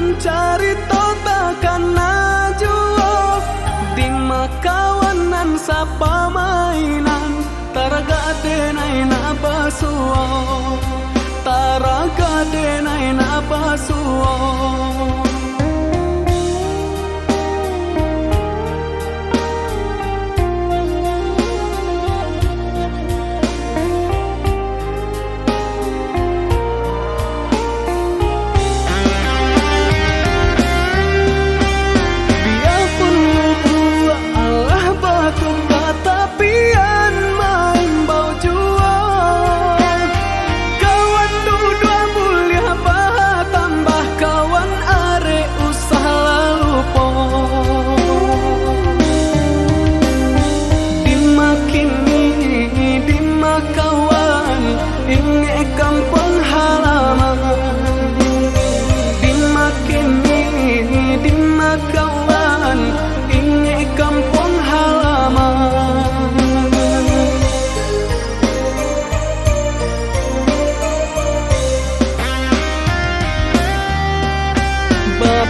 nan carita takkan najuo di makawanan sa pamainan taraga denay na basuo taraga denay na basuo.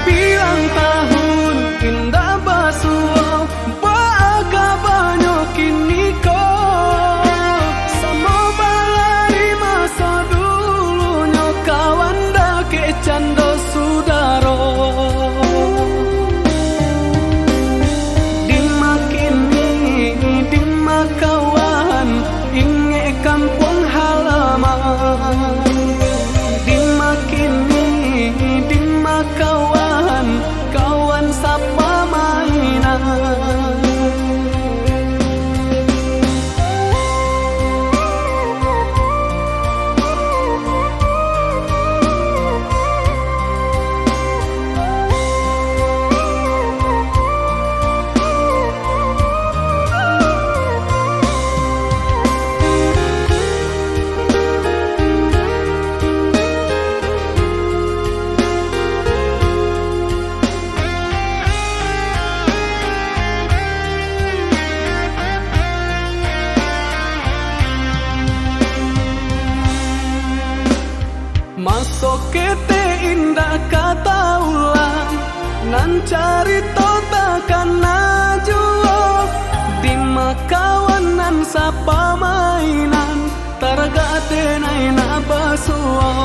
Bilang tahun indah basuo baka banyo kini ko samo balai masa dulunya kawan dake cando sudaro dimakini dimakawan inge kampung halaman dimakini dimakawan kawan sa pamainan. Masuk kete indah kata ulang nan carita takkan najuo di makawanan sa pamainan taraga denay na basuo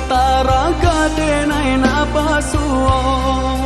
taraga denay na basuo.